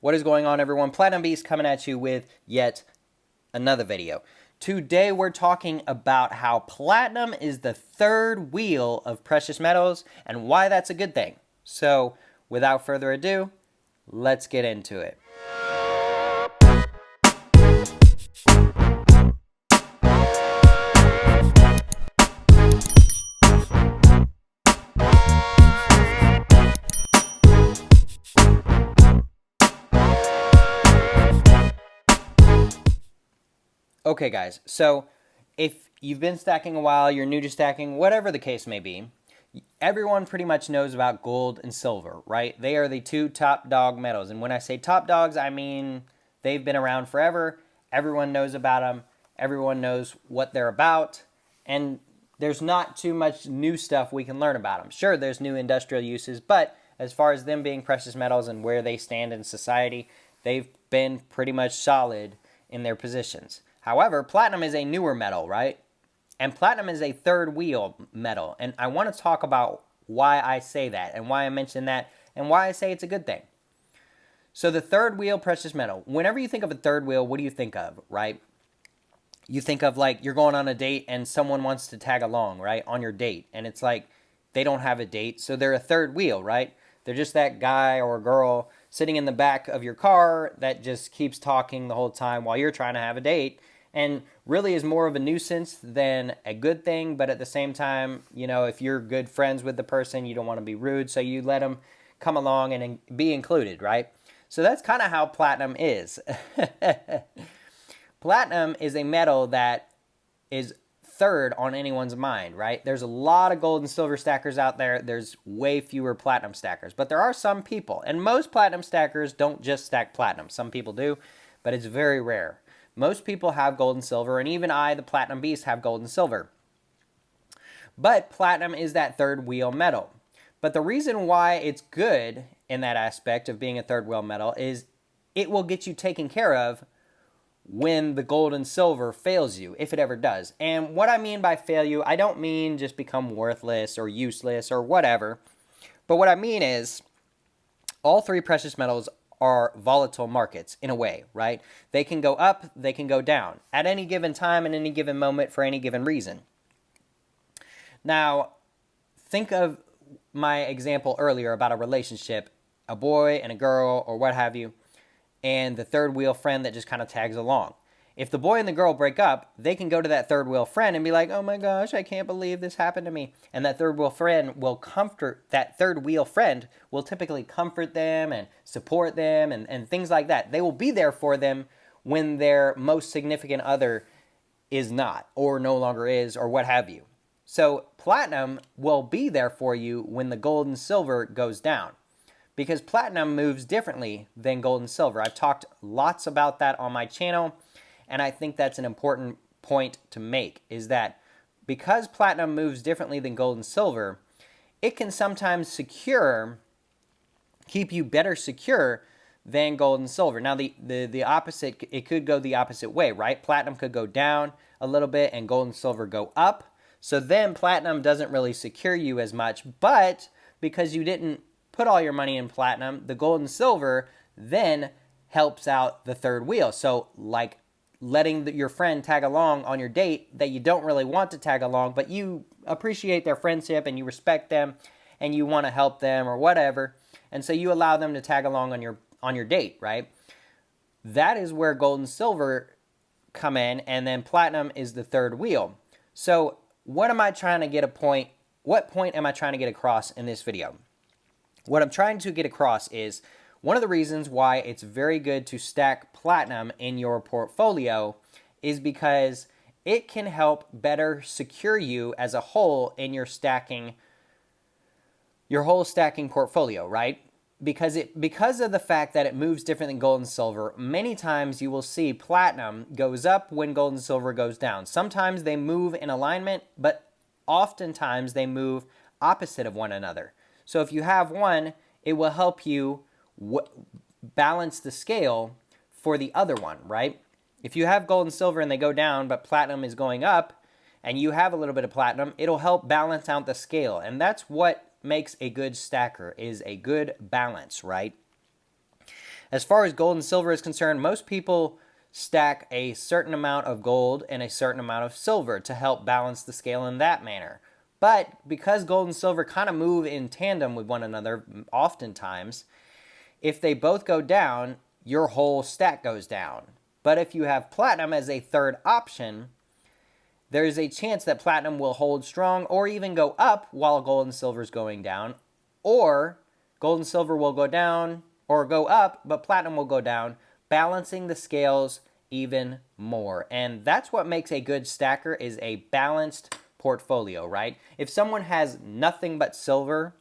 What is going on, everyone? Platinum Beast coming at you with yet another video. Today we're talking about how platinum is the third wheel of precious metals and why that's a good thing. So without further ado, let's get into it. Okay guys, so if you've been stacking a while, you're new to stacking, whatever the case may be, everyone pretty much knows about gold and silver, right? They are the two top dog metals. And when I say top dogs, I mean they've been around forever. Everyone knows about them. Everyone knows what they're about. And there's not too much new stuff we can learn about them. Sure, there's new industrial uses, but as far as them being precious metals and where they stand in society, they've been pretty much solid in their positions. However, platinum is a newer metal, right? And platinum is a third wheel metal. And I want to talk about why I say that and why I mention that and why I say it's a good thing. So the third wheel precious metal, whenever you think of a third wheel, what do you think of, right? You think of like you're going on a date and someone wants to tag along, right, on your date. And it's like they don't have a date, so they're a third wheel, right? They're just that guy or girl sitting in the back of your car that just keeps talking the whole time while you're trying to have a date. And really is more of a nuisance than a good thing. But at the same time, you know, if you're good friends with the person, you don't want to be rude. So you let them come along and be included, right? So that's kind of how platinum is. Platinum is a metal that is third on anyone's mind, right? There's a lot of gold and silver stackers out there. There's way fewer platinum stackers. But there are some people. And most platinum stackers don't just stack platinum. Some people do, but it's very rare. Most people have gold and silver, and even I, the Platinum Beast, have gold and silver. But platinum is that third wheel metal. But the reason why it's good in that aspect of being a third wheel metal is it will get you taken care of when the gold and silver fails you, if it ever does. And what I mean by fail you, I don't mean just become worthless or useless or whatever. But what I mean is all three precious metals are volatile markets in a way, right? They can go up, they can go down at any given time, in any given moment, for any given reason. Now, think of my example earlier about a relationship, a boy and a girl or what have you, and the third wheel friend that just kind of tags along. If the boy and the girl break up, they can go to that third wheel friend and be like, oh my gosh, I can't believe this happened to me. And that third wheel friend will typically comfort them and support them and things like that. They will be there for them when their most significant other is not, or no longer is, or what have you. So platinum will be there for you when the gold and silver goes down, because platinum moves differently than gold and silver. I've talked lots about that on my channel. And I think that's an important point to make, is that because platinum moves differently than gold and silver, it can sometimes keep you better secure than gold and silver. Now, the opposite, it could go the opposite way, right? Platinum could go down a little bit and gold and silver go up. So then platinum doesn't really secure you as much, but because you didn't put all your money in platinum, the gold and silver then helps out the third wheel. So like letting your friend tag along on your date that you don't really want to tag along, but you appreciate their friendship and you respect them and you want to help them or whatever. And so you allow them to tag along on your date, right? That is where gold and silver come in, and then platinum is the third wheel. So what point am I trying to get across in this video? What I'm trying to get across is one of the reasons why it's very good to stack platinum in your portfolio is because it can help better secure you as a whole in your whole stacking portfolio, right? Because of the fact that it moves different than gold and silver, many times you will see platinum goes up when gold and silver goes down. Sometimes they move in alignment, but oftentimes they move opposite of one another. So if you have one, it will help you balance the scale for the other one, right? If you have gold and silver and they go down, but platinum is going up, and you have a little bit of platinum, it'll help balance out the scale. And that's what makes a good stacker, is a good balance, right? As far as gold and silver is concerned, most people stack a certain amount of gold and a certain amount of silver to help balance the scale in that manner. But because gold and silver kind of move in tandem with one another oftentimes, if they both go down, your whole stack goes down. But if you have platinum as a third option, there's a chance that platinum will hold strong or even go up while gold and silver is going down, or gold and silver will go down or go up, but platinum will go down, balancing the scales even more. And that's what makes a good stacker, is a balanced portfolio, right? If someone has nothing but silver,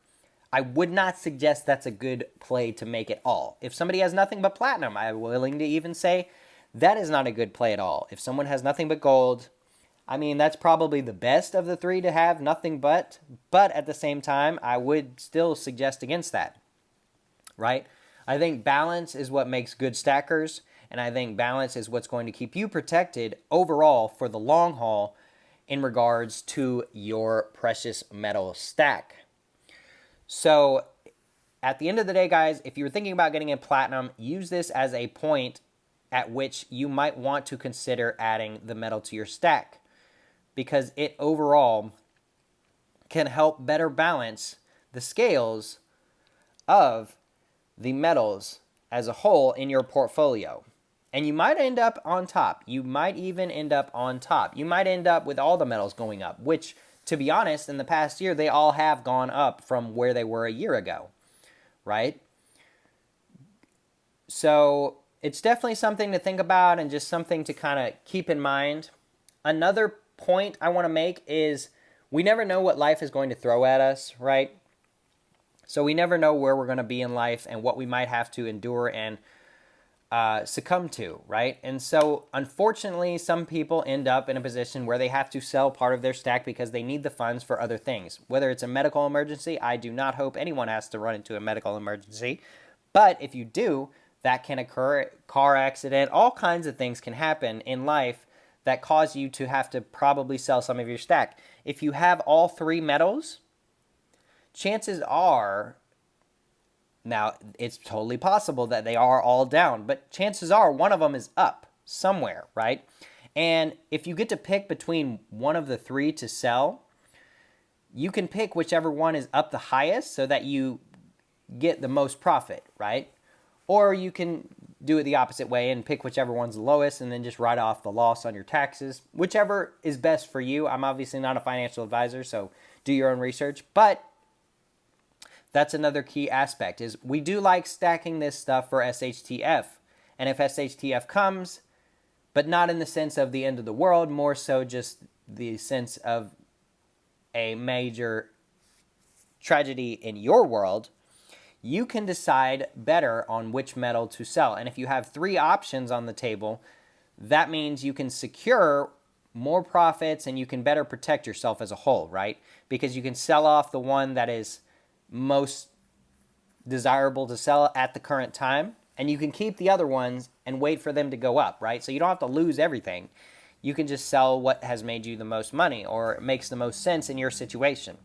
I would not suggest that's a good play to make at all. If somebody has nothing but platinum, I'm willing to even say that is not a good play at all. If someone has nothing but gold, I mean, that's probably the best of the three to have nothing but at the same time, I would still suggest against that, right? I think balance is what makes good stackers, and I think balance is what's going to keep you protected overall for the long haul in regards to your precious metal stack. So at the end of the day, guys, if you're thinking about getting in platinum, use this as a point at which you might want to consider adding the metal to your stack, because it overall can help better balance the scales of the metals as a whole in your portfolio. And you might end up on top. You might even end up on top. You might end up with all the metals going up, which, to be honest, in the past year, they all have gone up from where they were a year ago, right? So it's definitely something to think about and just something to kind of keep in mind. Another point I want to make is we never know what life is going to throw at us, right? So we never know where we're going to be in life and what we might have to endure and succumb to, right? And so unfortunately, some people end up in a position where they have to sell part of their stack because they need the funds for other things. Whether it's a medical emergency, I do not hope anyone has to run into a medical emergency. But if you do, that can occur. Car accident, all kinds of things can happen in life that cause you to have to probably sell some of your stack. If you have all three metals, chances are, now it's totally possible that they are all down, but chances are one of them is up somewhere, right? And if you get to pick between one of the three to sell, you can pick whichever one is up the highest so that you get the most profit, right? Or you can do it the opposite way and pick whichever one's the lowest and then just write off the loss on your taxes, whichever is best for you. I'm obviously not a financial advisor, so do your own research, but that's another key aspect, is we do like stacking this stuff for SHTF. And if SHTF comes, but not in the sense of the end of the world, more so just the sense of a major tragedy in your world, you can decide better on which metal to sell. And if you have three options on the table, that means you can secure more profits and you can better protect yourself as a whole, right? Because you can sell off the one that is most desirable to sell at the current time, and you can keep the other ones and wait for them to go up, right? So you don't have to lose everything. You can just sell what has made you the most money or makes the most sense in your situation.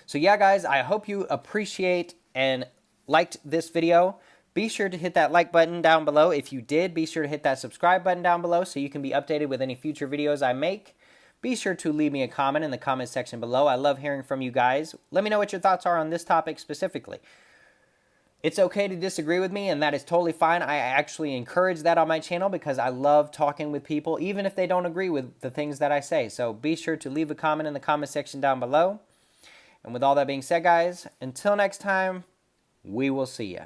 So yeah, guys, I hope you appreciate and liked this video. Be sure to hit that like button down below. If you did, be sure to hit that subscribe button down below so you can be updated with any future videos I make. Be sure to leave me a comment in the comment section below. I love hearing from you guys. Let me know what your thoughts are on this topic specifically. It's okay to disagree with me, and that is totally fine. I actually encourage that on my channel because I love talking with people, even if they don't agree with the things that I say. So be sure to leave a comment in the comment section down below. And with all that being said, guys, until next time, we will see ya.